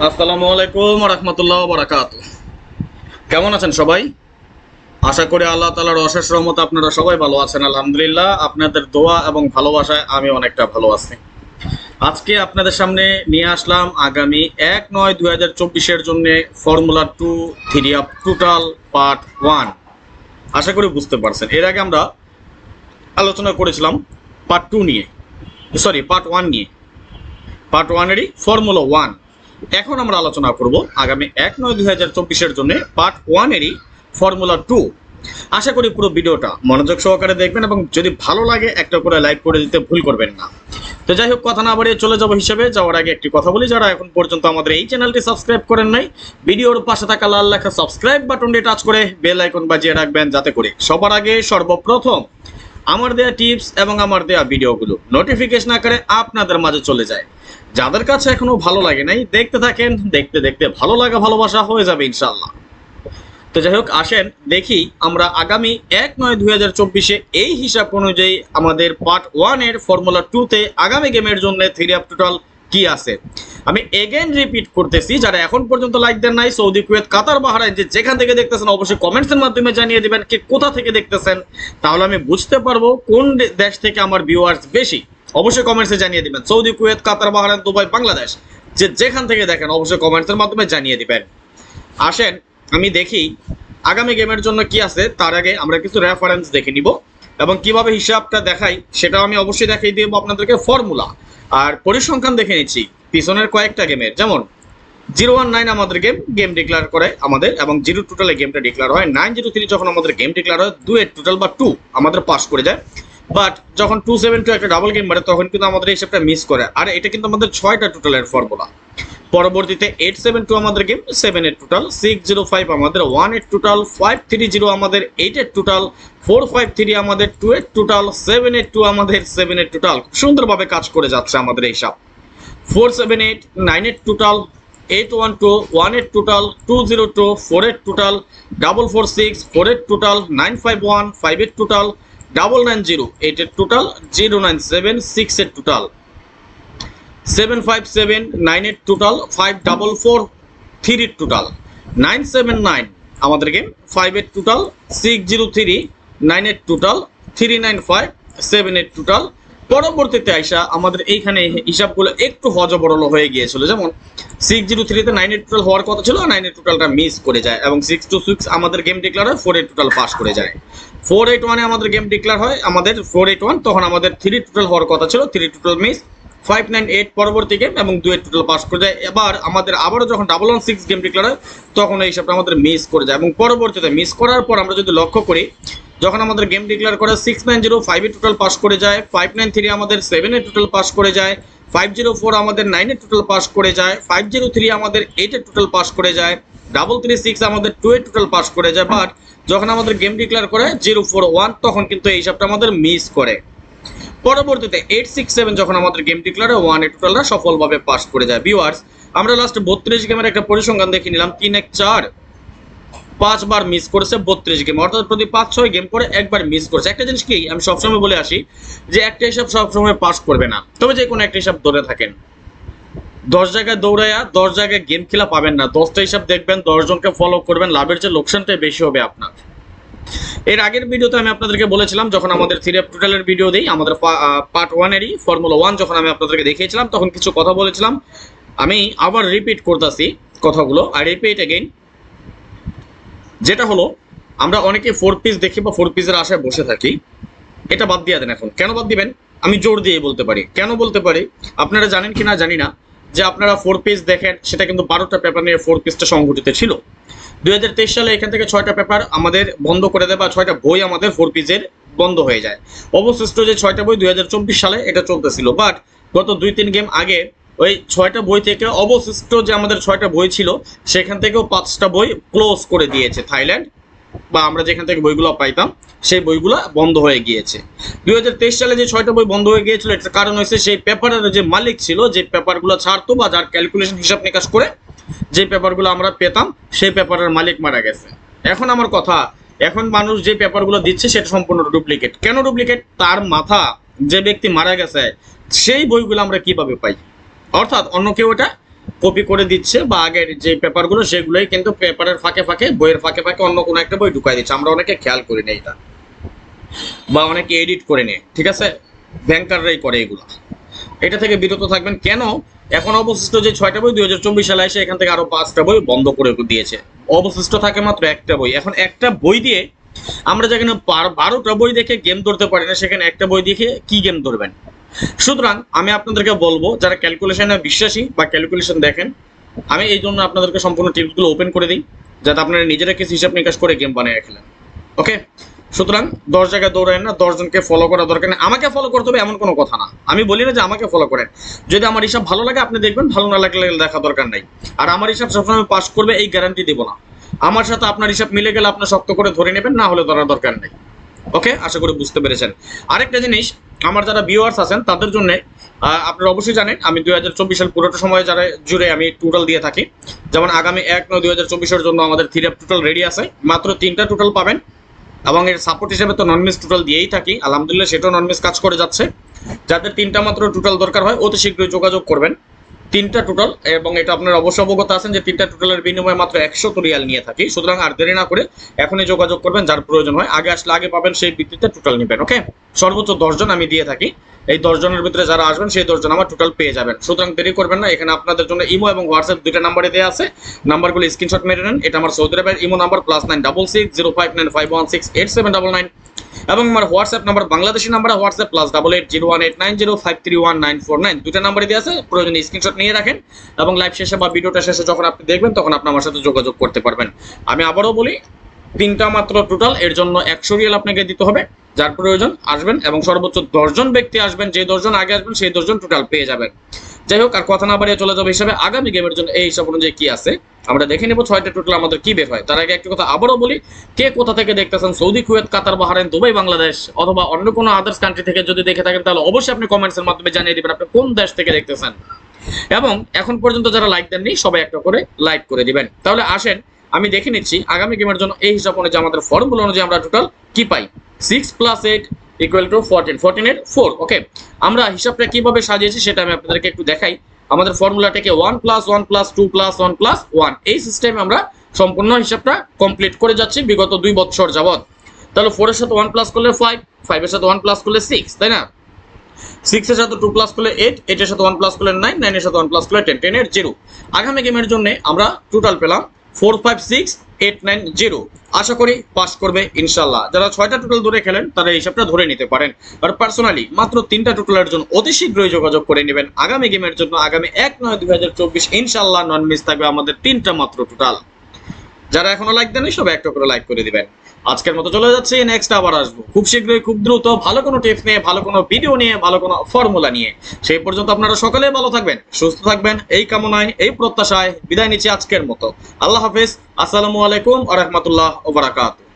আসসালামু আলাইকুম রাহমাতুল্লাহ ওয়া বারাকাতুহু। কেমন আছেন সবাই? আশা করি আল্লাহ তাআলার অশেষ রহমতে আপনারা সবাই ভালো আছেন। আলহামদুলিল্লাহ, আপনাদের দোয়া এবং ভালোবাসায় আমি অনেকটা ভালো আছি। আজকে আপনাদের সামনে নিয়ে আসলাম আগামী 1/9/2024 এর জন্য formula 2 theory of total part 1। আশা করি বুঝতে পারছেন। এর আগে আমরা আলোচনা করেছিলাম পার্ট 2 নিয়ে, পার্ট 1 নিয়ে। পার্ট 1 এরই ফর্মুলা 1। এখন আমরা আলোচনা করব আগামী 1/9/2024 এর জন্য পার্ট 1 এরই ফর্মুলা 2। আশা করি পুরো ভিডিওটা মনোযোগ সহকারে দেখবেন এবং যদি ভালো লাগে একটা করে লাইক করে দিতে ভুল করবেন না। তো যাই হোক, কথা না বাড়িয়ে চলে যাব হিসেবে যাওয়ার আগে একটি কথা বলি, যারা এখন পর্যন্ত আমাদের এই চ্যানেলটি সাবস্ক্রাইব করেন নাই, ভিডিওর পাশে থাকা লাল লেখা সাবস্ক্রাইব বাটনটি টাচ করে বেল আইকন বাজিয়ে রাখবেন, যাতে করে সবার আগে সর্বপ্রথম আমার দেয়া টিপস এবং আমার দেয়া ভিডিওগুলো নোটিফিকেশন আকারে আপনাদের মাঝে চলে যায়। যাদের কাছে এখনো ভালো লাগে নাই, দেখতে থাকেন, দেখতে দেখতে ভালো লাগা ভালোবাসা হয়ে যাবে ইনশাআল্লাহ। তো যাই হোক, আসেন দেখি আমরা আগামী 1/9/2024 এই হিসাব অনুযায়ী আমাদের পার্ট 1 এর ফর্মুলা 2 তে আগামী গেমের জন্য থিওরি অফ টোটাল কি আছে। আমি এগেন রিপিট করতেছি, যারা এখন পর্যন্ত লাইক দেন নাই, সৌদি, কুয়েত, কাতার, বাহরাইন যে যেখান থেকে দেখতেছেন অবশ্যই কমেন্টসের মাধ্যমে জানিয়ে দিবেন কে কোথা থেকে দেখতেছেন, তাহলে আমি বুঝতে পারবো কোন দেশ থেকে আমার ভিউয়ার্স বেশি। অবশ্যই কমেন্টসে জানিয়ে দিবেন। সৌদি, কুয়েত, কাতার, বাহরাইন, দুবাই, বাংলাদেশ যে যেখান থেকে দেখেন অবশ্যই কমেন্টসের মাধ্যমে জানিয়ে দিবেন। আসেন আমি দেখি আগামী গেমের জন্য কি আছে। তার আগে আমরা কিছু রেফারেন্স দেখে নিব এবং কিভাবে হিসাবটা দেখাই সেটাও আমি অবশ্যই দেখিয়ে দিব আপনাদেরকে। ফর্মুলা আর পরিসংখ্যান দেখে নিচ্ছি পিছনের কয়েকটা গেমের, যেমন 019 আমাদের গেম ডিক্লেয়ার করে আমাদের, এবং 0 টোটালে গেমটা ডিক্লেয়ার হয়। 903 যখন আমাদের গেম ডিক্লেয়ার হয় 2 এর টোটাল বা 2 আমাদের পাস করে যায়। বাট যখন 272 একটা ডাবল গেম মারে তখন কিন্তু আমাদের হিসাবটা মিস করে। আর এটা কিন্তু আমাদের 6টা টোটালের ফর্মুলা। পরবর্তীতে 872 আমাদের গেম 7 এর টোটাল, 605 আমাদের 1 এর টোটাল, 530 আমাদের 8 এর টোটাল, 453 আমাদের 2 এর টোটাল, 782 আমাদের 7 এর টোটাল। খুব সুন্দরভাবে কাজ করে যাচ্ছে আমাদের এই হিসাব। 478 9 এর টোটাল, 812 1 এর টোটাল, 202 4 এর টোটাল, 446 4 এর টোটাল, 951 5 এর টোটাল, 990 8 এর টোটাল, 097 6 এর টোটাল, 757 9 এর টোটাল, 544 3 এর টোটাল, 979 আমাদের গেম 5 এর টোটাল, 603 9 এর টোটাল, 395 7 এর টোটাল। পরবর্তীতে আইসা আমাদের এইখানে হিসাবগুলো একটু হজবরল হয়ে গিয়েছিল, যেমন 603-তে 9 এর টোটাল হওয়ার কথা ছিল, 9 এর টোটালটা মিস করে যায়, এবং 626 আমাদের গেম ডিক্লেয়ার হয়, 4 এর টোটাল পাস করে যায়। 481-এ আমাদের গেম ডিক্লেয়ার হয় আমাদের 481, তখন আমাদের 3 টোটাল হওয়ার কথা ছিল, 3 টোটাল মিস। 598 পরবর্তী গেম এবং 2 এর টোটাল পাস করে যায়। এবার আমাদের আবারও যখন 116 গেম ডিক্লেয়ার হয় তখন এই হিসাবটা আমাদের মিস করে যায়, এবং পরবর্তীতে মিস করার পর আমরা যদি লক্ষ্য করি, যখন আমাদের গেম ডিক্লেয়ার করে 690 5 এর টোটাল পাস করে যায়, 593 আমাদের 7 এর টোটাল পাস করে যায়, 504 আমাদের 9 এর টোটাল পাস করে যায়, 503 আমাদের 8 এর টোটাল পাস করে যায়, 336 আমাদের 2 এর টোটাল পাস করে যায়। বাট যখন আমাদের গেম ডিক্লেয়ার করে 041 তখন কিন্তু এই হিসাবটা আমাদের মিস করে। পরবর্তীতে 867 যখন আমাদের গেম ডিক্লেয়ার হয় 1 এর টোটালটা সফলভাবে পাস করে যায়। ভিউয়ার্স, আমরা লাস্ট 32 গেমের একটা পরিসংখ্যান দেখে নিলাম। 3 1 4 5 বার মিস করেছে 32 গেম, অর্থাৎ প্রতি 5-6 গেম পরে একবার মিস করেছে। একটা জিনিস কি আমি সবসময় বলে আসি, যে একটা হিসাব সবসময় পাস করবে না, তবে যে কোনো একটা হিসাব ধরে থাকেন। 10 জায়গায় দৌড়াইয়া 10 জায়গায় গেম খেলা পাবেন না। 10টা হিসাব দেখবেন, 10 জনকে ফলো করবেন, লাভের যে লোকসানটাই বেশি হবে আপনার। এর আগের ভিডিওতে আমি আপনাদেরকে বলেছিলাম, যখন আমাদের থিওরি অফ টোটালের ভিডিও দেই, আমাদের পার্ট 1 এরই ফর্মুলা 1 যখন আমি আপনাদেরকে দেখিয়েছিলাম তখন কিছু কথা বলেছিলাম। আমি আবার রিপিট করতেছি কথাগুলো, আর রিপিট এগেইন। যেটা হলো, আমরা অনেকে 4 পিস দেখি বা 4 পিসের আশায় বসে থাকি। এটা বাদ দিয়ে দেন। এখন কেন বাদ দিবেন আমি জোর দিয়ে বলতে পারি। কেন বলতে পারি আপনারা জানেন কিনা জানি না, যে আপনারা 4 পিস দেখেন, সেটা কিন্তু 12টা পেপার নিয়ে 4 পিসটা সংগঠিত ছিল। 2023 সালে এখান থেকে 6টা পেপার আমাদের বন্ধ করে দেয়, বা 6টা বই আমাদের 4 পিসের বন্ধ হয়ে যায়। অবশিষ্ট যে 6টা বই 2024 সালে এটা চলতেছিল, বাট গত 2-3 গেম আগে ওই 6টা বই থেকে অবশিষ্ট যে আমাদের 6টা বই ছিল সেখান থেকেও 5টা বই ক্লোজ করে দিয়েছে থাইল্যান্ড, বা আমরা যেখান থেকে বইগুলো পাইতাম সেই বইগুলো বন্ধ হয়ে গিয়েছে। 2023 সালে যে 6টা বই বন্ধ হয়ে গিয়েছিল, এটার কারণ হচ্ছে সেই পেপারের যে মালিক ছিল, যে পেপারগুলো ছাড়তো বা যার ক্যালকুলেশন হিসাব নিকাশ করে যে পেপারগুলো আমরা পেতাম, সেই পেপারের মালিক মারা গেছে। এখন আমার কথা, এখন মানুষ যে পেপারগুলো দিচ্ছে সেটা সম্পূর্ণ ডুপ্লিকেট। কেন ডুপ্লিকেট? তার মাথা যে ব্যক্তি মারা গেছে সেই বইগুলো আমরা কিভাবে পাই? অর্থাৎ অন্য কেউ এটা কপি করে দিচ্ছে, বা আগের যে পেপারগুলো সেগুলোই কিন্তু পেপারের ফাঁকে ফাঁকে, বইয়ের ফাঁকে ফাঁকে অন্য কোনো একটা বই ঢুকাই দিচ্ছে। আমরা অনেকে খেয়াল করি না এটা, বা অনেকে এডিট করে নেয়, ঠিক আছে? ব্যাংকাররাই করে এগুলো। এটা থেকে বিরত থাকবেন। কেন? এখন অবশিষ্ট যে 6টা বই 2024 সালে এসে এখান থেকে আরো 5টা বই বন্ধ করে দিয়েছে, অবশিষ্ট থাকে মাত্র একটা বই। এখন একটা বই দিয়ে আমরা যেখানে 12টা বই দেখে গেম ধরতে পারি না, সেখানে একটা বই দেখে কি গেম ধরবেন? সুতরাং আমি আপনাদেরকে বলবো, যারা ক্যালকুলেশনে বিশ্বাসী বা ক্যালকুলেশন দেখেন, আমি এই জন্য আপনাদেরকে সম্পূর্ণ টিপসগুলো ওপেন করে দিই, যাতে আপনারা নিজেরা কিছু হিসাব নিকাশ করে গেম বানিয়ে খেলেন। ওকে, সুতরাং 10 জায়গায় দৌড়ায় না, 10 জনকে ফলো করা দরকার নেই। আমাকে ফলো করতে হবে এমন কোনো কথা না, আমি বলি না যে আমাকে ফলো করেন। যদি আমার হিসাব ভালো লাগে আপনি দেখবেন, ভালো না লাগলে দেখা দরকার নাই। আর আমার হিসাব সবসময় পাস করবে এই গ্যারান্টি দেবো না। আমার সাথে আপনার হিসাব মিলে গেলে আপনি শক্ত করে ধরে নেবেন, না হলে ধরার দরকার নেই। ওকে, আশা করি বুঝতে পেরেছেন। আরেকটা জিনিস, আমার যারা ভিউয়ার্স আছেন তাদের জন্য, আপনারা অবশ্যই জানেন আমি 2024 সাল পুরোটা সময় যারা জুড়ে আমি টোটাল দিয়ে থাকি। যেমন আগামী 1/9/2024 জন্য আমাদের 3 টোটাল রেডি আছে, মাত্র 3টা টোটাল পাবেন। এবং এর সাপোর্ট হিসেবে তো নন মিস টোটাল দিয়েই থাকি, আলহামদুলিল্লাহ সেটাও নন মিস কাজ করে যাচ্ছে। যাদের 3টা মাত্র টোটাল দরকার হয় অতি শীঘ্রই যোগাযোগ করবেন। 3টা টোটাল, এবং এটা আপনারা অবশ্যই অবগত আছেন যে 3টা টোটালের বিনিময়ে মাত্র 100 রিয়াল নিয়ে থাকি। সুতরাং আর দেরি না করে এখনই যোগাযোগ করবেন, যার প্রয়োজন হয় আগে আসলে আগে পাবেন, সেই ভিত্তিতে টোটাল নেবেন। ওকে, সর্বোচ্চ 10 জন আমি দিয়ে থাকি, এই 10 জনের ভিতরে যারা আসবেন সেই 10 জন আমার টোটাল পেয়ে যাবেন। সুতরাং দেরি করবেন না। এখানে আপনাদের জন্য ইমো এবং হোয়াটসঅ্যাপ দুইটা নাম্বারে দেওয়া আছে, নাম্বারগুলো স্ক্রিনশট মেরে নেন। এটা আমার সৌদি আরবের ইমো নাম্বার +966059516879, এবং আমার WhatsApp number Bangladeshi number, WhatsApp +880189053194 দুইটা নাম্বারই দেওয়া আছে। প্রয়োজনে স্ক্রিনশট নিয়ে রাখেন, এবং লাইভ শেষে বা ভিডিওটা শেষে যখন আপনি দেখবেন তখন আপনি আমার সাথে যোগাযোগ করতে পারবেন। আমি আবারও বলি, 3টা মাত্র টোটাল, এর জন্য 100 রিয়াল আপনাকে দিতে হবে। যার প্রয়োজন আসবেন, এবং সর্বোচ্চ 10 জন ব্যক্তি আসবেন, যে 10 জন আগে আসবেন সেই 10 জন টোটাল পেয়ে যাবেন। যাই হোক, আর কথা না বাড়িয়ে চলে যাবে হিসাবে আগামী গেমের জন্য। এই হিসাব অনুযায়ী কি আছে আমরা দেখে নেব, 6টা টোটাল আমাদের কি বের হয়। তার আগে একটা কথা আবারও বলি, কে কোথা থেকে দেখতেছেন, সৌদি, কুয়েত, কাতার, বাহরাইন, দুবাই, বাংলাদেশ অথবা অন্য কোনো আদার্স কান্ট্রি থেকে যদি দেখে থাকেন, তাহলে অবশ্যই আপনি কমেন্টসের মাধ্যমে জানিয়ে দিবেন আপনি কোন দেশ থেকে দেখতেছেন। এবং এখন পর্যন্ত যারা লাইক দেননি সবাই একটা করে লাইক করে দিবেন। তাহলে আসেন আমি দেখে নিচ্ছি আগামী গেমের জন্য এই হিসাব অনুযায়ী আমাদের ফর্মুলা অনুযায়ী আমরা টোটাল কি পাই। 6 + 8 = 14, 14 এর 4। ওকে, আমরা হিসাবটা কিভাবে সাজিয়েছি সেটা আমি আপনাদেরকে একটু দেখাই। আমাদের ফর্মুলাটাকে 1 + 1 + 2 + 1 + 1 এই সিস্টেমে আমরা সম্পূর্ণ হিসাবটা কমপ্লিট করে যাচ্ছি বিগত 2 বছর যাবত। তাহলে 4 এর সাথে 1 প্লাস করলে 5, 5 এর সাথে 1 প্লাস করলে 6, তাই না? 6 এর সাথে 2 প্লাস করলে 8, 8 এর সাথে 1 প্লাস করলে 9, 9 এর সাথে 1 প্লাস করলে 10, 10 এর 0। আগামী গেমের জন্য আমরা টোটাল পেলাম 4, 5, 6, 8, 9, 0। আশা করি পাস করবে ইনশাল্লাহ। যারা 6টা টোটাল ধরে খেলেন তারা এই হিসাবটা ধরে নিতে পারেন। আর পার্সোনালি মাত্র 3টা টোটালের জন্য অতি শীঘ্রই যোগাযোগ করে নেবেন আগামী গেমের জন্য। আগামী 1/9/2024 ইনশাল্লাহ নন মিস থাকবে আমাদের 3টা মাত্র টোটাল। যারা এখনো লাইক দেননি সবাই একটা করে লাইক করে দিবেন। আজকের মতো চলে যাচ্ছে, নেক্সট আবার আসবো খুব শীঘ্রই, খুব দ্রুত, ভালো কোনো টিপস নিয়ে, ভালো কোনো ভিডিও নিয়ে, ভালো কোনো ফর্মুলা নিয়ে। সেই পর্যন্ত আপনারা সকলে ভালো থাকবেন, সুস্থ থাকবেন, এই কামনায়, এই প্রত্যাশায় বিদায় নিচ্ছি আজকের মতো। আল্লাহ হাফেজ, আসসালামু আলাইকুম ওয়া রাহমাতুল্লাহ ওয়া বারাকাতুহু।